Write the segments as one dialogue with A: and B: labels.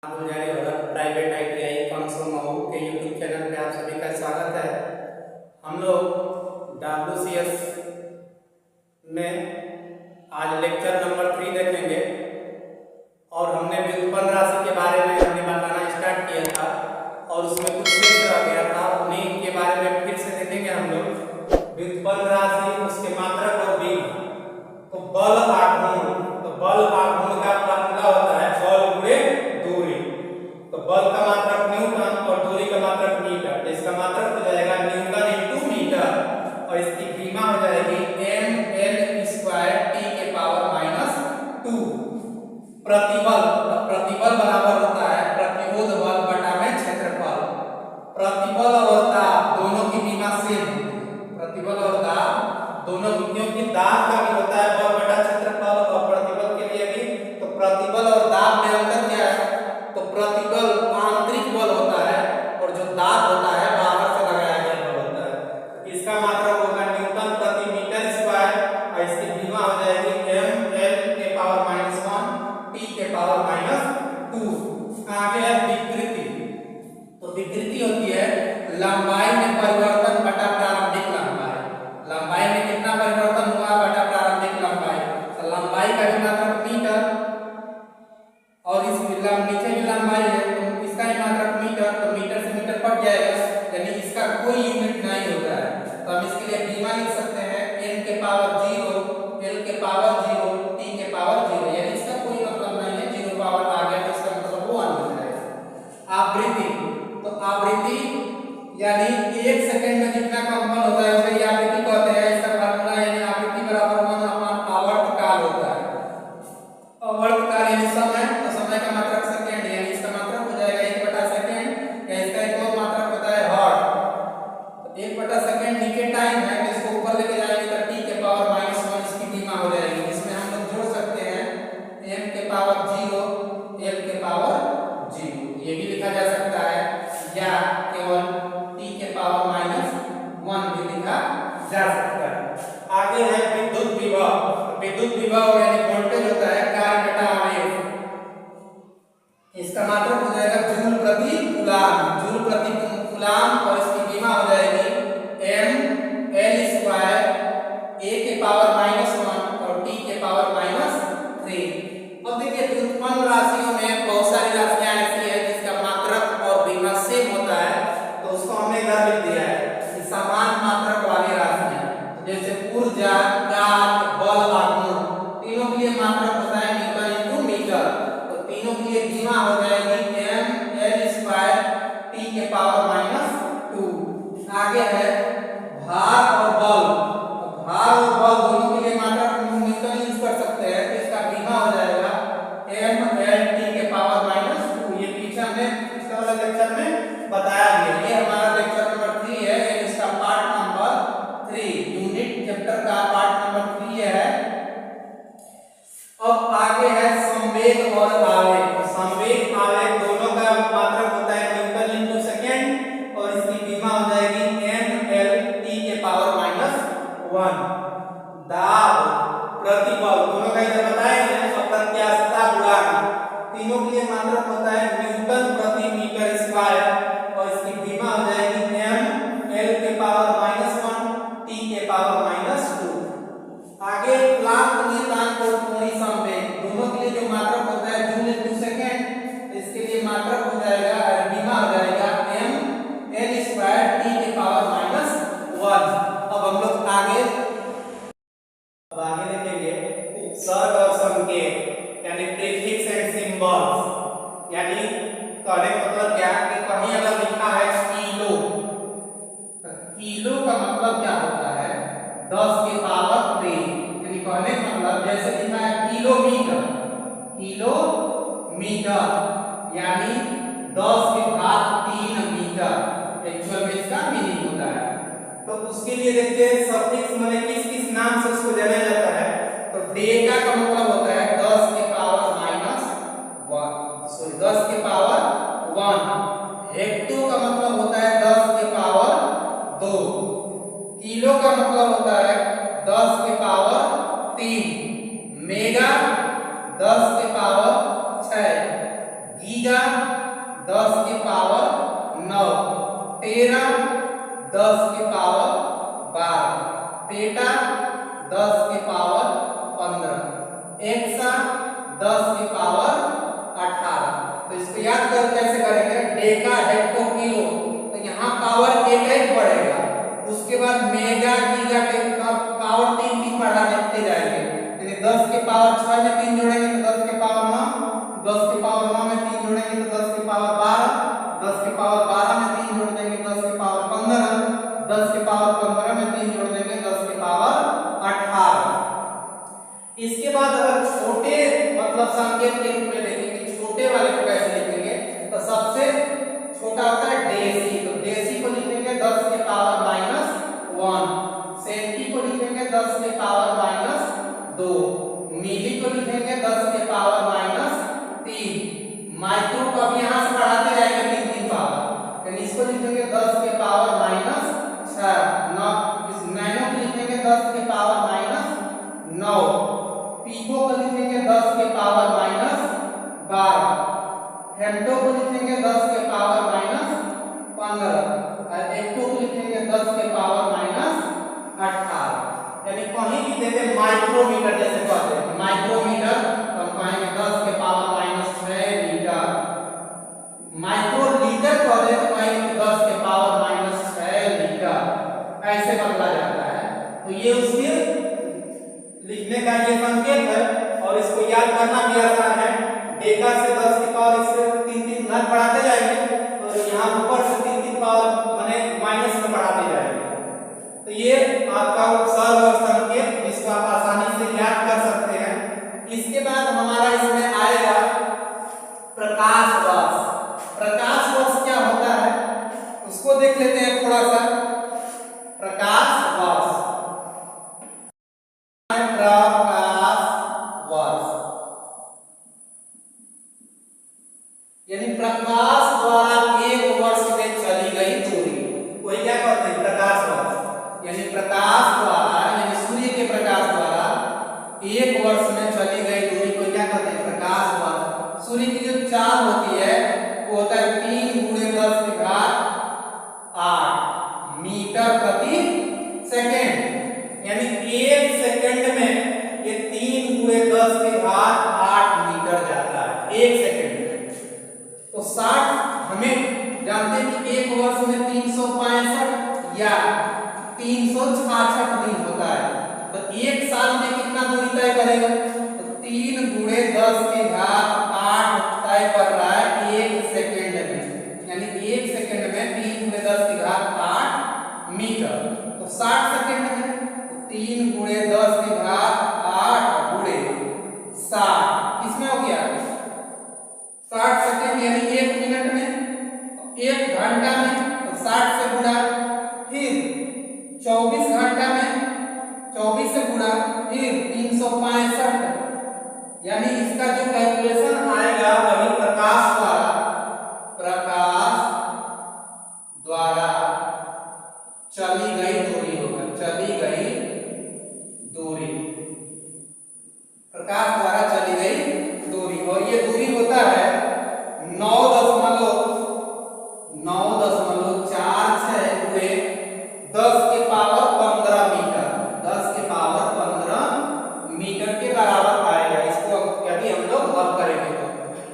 A: Private ITI कौनसो Mau के YouTube channel पे आप सभी का स्वागत है। हम लोग WCS में आज लेक्चर नंबर 3 देखेंगे और हमने व्युत्पन्न राशि के बारे में हमने बताना स्टार्ट किया था और उसमें कुछ शेष रह गया था, उन्हीं के बारे में फिर से देखेंगे हम लोग। व्युत्पन्न राशि, उसके मात्रक और वेग। तो बल आघूर्ण, तो बल आघूर्ण का फार्मूला होता है बल गुणे दूरी। तो बल का मात्रक न्यूटन और दूरी का मात्रक मीटर। इसका मात्रक हो जाएगा न्यूटन इंटू मीटर और इसकी सीमा हो जाएगी ml² t के पावर -2। प्रतिबल, प्रतिबल बराबर होता है प्रतिरोध बल बटा में क्षेत्रफल। प्रतिबल और दाब दोनों की सीमा सेम, प्रतिबल और दाब दोनों की, क्योंकि दाब का भी होता है बल बटा क्षेत्रफल और प्रतिबल के लिए भी। तो प्रतिबल और दाब में अंतर क्या है? तो प्रतिबल आंतरिक बल होता है और जो दाब होता है बाहर से लगाया गया बल होता है। इसका मात्रक होगा न्यूटन प्रति मीटर स्क्वायर और इसकी सीमा हो जाएगी ml के पावर -1 t के पावर -2। आगे है विकृति। तो विकृति होती है लंबाई में परिवर्तन बटा प्रारंभिक लंबाई। लंबाई में कितना परिवर्तन हुआ बटा प्रारंभिक लंबाई। तो लंबाई का भी मात्रक मीटर और इस नीचे भी लंबाई है तो इसका ही मात्रक मीटर। तो मीटर से मीटर कट जाएगा, यानी इसका कोई यूनिट नहीं होता है। तो हम इसके लिए बीमा लिख सकते हैं n के पावर 0, l के पावर 0, t के पावर 0, यानी इसका कोई मतलब नहीं है। 0 पावर आ गया तो इसका मतलब 1 हो जाएगा। आवृत्ति, तो आवृत्ति यानी 1 सेकंड में जितना कंपन होता है उसे आवृत्ति कहते हैं। इसका फार्मूला यानी आवृत्ति बराबर 1/आवर्तकाल होता है। आवर्तकाल यानी समय, तो समय का मात्रक सेकंड, यानी इसका मात्रक हो जाएगा 1/सेकंड, या इसका एक और मात्रक होता है हर्ट्ज। 1/सेकंड नीचे टाइम है तो इसको ऊपर लेके जाएंगे तो t के पावर -1 इसकी सीमा हो जाएगी। इसमें हम लोग जोड़ सकते हैं m के पावर 0, l के पावर 0, ये भी लिखा जा सकता है, या केवल t के पावर -1 भी लिखा जा सकता है। आगे है विद्युत विभव। विद्युत विभव यानी वोल्टेज होता है कार्य बटा आवेश। इसका मात्रक हो जाएगा जूल प्रति कूलाम, जूल प्रति कूलाम और इसकी सीमा हो जाएगी ml² a के पावर -1 और t के पावर -3। अब देखिए व्युत्पन्न राशियों में बहुत सारी राशियां ऐसी है जिसका मात्रक और सीमा सेम होता है, तो उसको हमने इधर लिख दिया है कि समान मात्रक वाली राशियां, जैसे ऊर्जा, काल, बल, आघूर्ण, तीनों के लिए मात्रक होता है न्यूटन इंटू मीटर। तो तीनों के लिए सीमा हो जाएगी ml² t के पावर -2। आगे है भार और बल। भार और बल दोनों के लिए मात्रक न्यूटन यूज कर सकते हैं, तो इसका सीमा हो जाएगा ml t के पावर -2। ये पीछे हमने पिछले वाले लेक्चर में बताया गया। ये हमारा लेक्चर नंबर 3 है, इसका पार्ट नंबर 3, यूनिट चैप्टर का पार्ट नंबर 3 है। अब आगे है संवेग और आवेग। संवेग आवेग दोनों का मात्रक होता है न्यूटन इंटू सेकंड और इसकी सीमा हो जाएगी ml t के पावर -1। दाब, प्रतिबल दोनों का इधर बताएंगे। अप्रत्यास्थता गुणांक तीनों के लिए मात्रक होता है न्यूटन प्रति मीटर स्क्वायर और इसकी सीमा हो जाएगी ml के पावर -1 t के पावर -2। आगे प्लांक नियतांक और कोणीय संवेग दोनों के लिए जो मात्रक होता है जूल इंटू सेकंड, इसके लिए मात्रक हो जाएगा सीमा हो जाएगा ml² t के पावर -1। अब हम लोग आगे देखेंगे उपसर्ग और संकेत यानी प्रीफिक्स एंड सिंबल्स। यानी कहने का मतलब क्या है कि कहीं अगर लिखा है किलो, किलो का मतलब क्या होता है 10 के पावर 3, यानी कहने का मतलब जैसे लिखा है किलोमीटर, किलोमीटर यानी 10 के घात 3 मीटर एक्चुअल में इसका मीनिंग होता है। तो उसके लिए देखते हैं सफिक्स माने किस किस नाम से उसको जाना जाता है। तो डेका का मतलब होता है 10 के पावर -1, 10 के पावर 1। हेक्टो का मतलब होता है 10 के पावर 2। किलो का मतलब होता है 10 के पावर 3। मेगा 10 के पावर 6। गीगा 10 की पावर 9, टेरा 10 की पावर 12, पेटा 10 की पावर 15, एक्सा 10 की पावर 18। तो इसको याद कर कैसे करेंगे, डेका हेक्टो किलो, तो यहाँ पावर एक बढ़ेगा, उसके बाद मेगा गीगा के पावर 3 बढ़ा देते जाएंगे, यानी 10 के पावर 6 में 3 जोड़ेंगे तो 10 के पावर 9, 10 के पावर 9 में 3 जोड़ेंगे तो 10 के पावर 12, 10 के पावर 12 में 3 जोड़ देंगे 10 के पावर 15, 10 के पावर 15 में 3 जोड़ देंगे 10 के पावर 18। इसके बाद अगर छोटे मतलब संकेत के रूप में देखेंगे, छोटे वाले को कैसे लिखेंगे, तो सबसे छोटा होता है डेसी, तो डेसी को लिखेंगे 10 के पावर -1, सेंटी को लिखेंगे 10 के पावर -2, मिली को लिखेंगे 10 के पावर -3, माइक्रो को अब यहाँ से बढ़ाते जाएंगे 3 पावर, यानी इसको लिखेंगे 10 के पावर -6, नैनो को लिखेंगे 10 के पावर -9, पीको को लिखेंगे 10 के पावर -12, हेप्टो को लिखेंगे 10 के पावर -15 और एक्टो को लिखेंगे 10 के पावर -18। यानी कहीं भी देते माइक्रोमीटर जैसे कहते हैं, माइक्रोमीटर तो कहेंगे 10 के पावर -6 मीटर, माइक्रोलीटर कहते हैं तो कहेंगे 10 के पावर -6 लीटर, ऐसे बदला जाता है। तो ये उसके लिखने का ये संकेत है और इसको याद करना भी आसान है, डेका से 10 की पावर इससे 3 घात बढ़ाते जाएंगे और यहाँ ऊपर से 3 पावर माने माइनस में बढ़ाते जाएंगे। तो ये आपका सरल संकेत जिसको आप आसानी से याद कर सकते हैं। इसके बाद हमारा इसमें आएगा प्रकाश वर्ष। प्रकाश वर्ष क्या होता है उसको देख लेते हैं थोड़ा सा। प्रकाश वर्ष, प्रकाश वर्ष यानी प्रकाश द्वारा 1 वर्ष में चली गई दूरी, वही क्या कहते हैं प्रकाश वर्ष। यानी प्रकाश द्वारा यानी सूर्य के प्रकाश द्वारा 1 वर्ष में चली गई दूरी को क्या कहते हैं प्रकाश वर्ष। सूर्य की जो चाल होती है वो होता है 3 × 10⁸ मीटर प्रति सेकेंड, यानी 1 सेकंड में ये 3 × 10⁸ मीटर जाता है 1 सेकंड में। तो 60 हमें जानते हैं कि 1 वर्ष में 365 या 366 दिन होता है, तो 1 साल में कितना दूरी तय करेगा, तो 3 × 10⁸ तय कर रहा है 1 सेकंड में, यानी 1 सेकंड में 3 × 10⁸ मीटर। तो 60 सेकंड में 3 × 10⁸ गुणे 60 किसमें हो गया 60 सेकंड, यानी 1 मिनट में, 1 घंटा में तो 60 से गुणा, फिर 24 घंटा में 24 से गुणा, फिर 365, यानी इसका जो कैलकुलेशन आएगा वही प्रकाश द्वारा चली गई दूरी होगा। चली गई दूरी, प्रकाश द्वारा चली गई दूरी, और ये दूरी होता है 9.946 × 10 के पावर 15 मीटर, 10 के पावर 15 मीटर के बराबर आएगा। इसको यदि हम लोग वर्ग करेंगे तो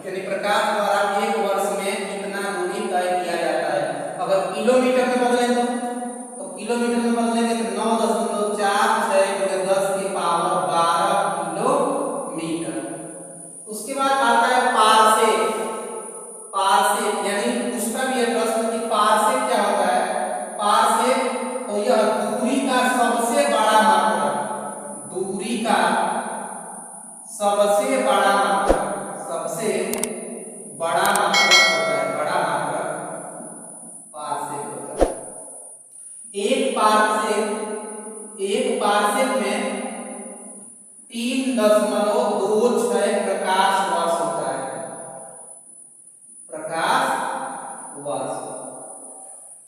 A: यानी प्रकाश द्वारा 1 वर्ष में कितना दूरी तय किया जाता है। अगर किलोमीटर में बदलें तो किलोमीटर में बदलेंगे तो 9.46 × 10 की पावर 12 किलोमीटर। उसके बाद आता है पारसेक। पारसेक यानी उसका भी एक प्रश्न कि पारसेक क्या होता है। पारसेक तो यह दूरी का सबसे बड़ा मात्रक, दूरी का सबसे बड़ा मात्रक, सबसे बड़ा मात्रक होता है, बड़ा मात्रक पारसेक होता है। एक पारसेक में 3.26 प्रकाश वर्ष होता है, प्रकाश वर्ष।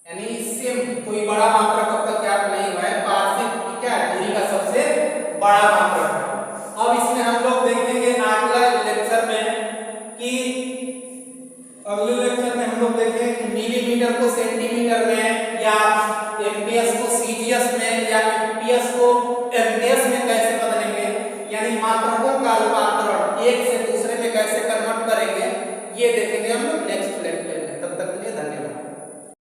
A: यानी इससे कोई बड़ा मात्रक अब तक ज्ञात नहीं हुआ है। पारसेक क्या है, दूरी का सबसे बड़ा मात्रक है। अब इसमें हम लोग देखेंगे अगला लेक्चर में कि हम लोग देखें कि मिलीमीटर को सेंटीमीटर में या एमपीएस को सीजीएस में या एमपीएस को एमपीएस में कैसे बदलेंगे, यानी मात्रकों का रूपांतरण एक से दूसरे में कैसे कन्वर्ट करेंगे, ये देखेंगे हम लोग नेक्स्ट लेक्चर।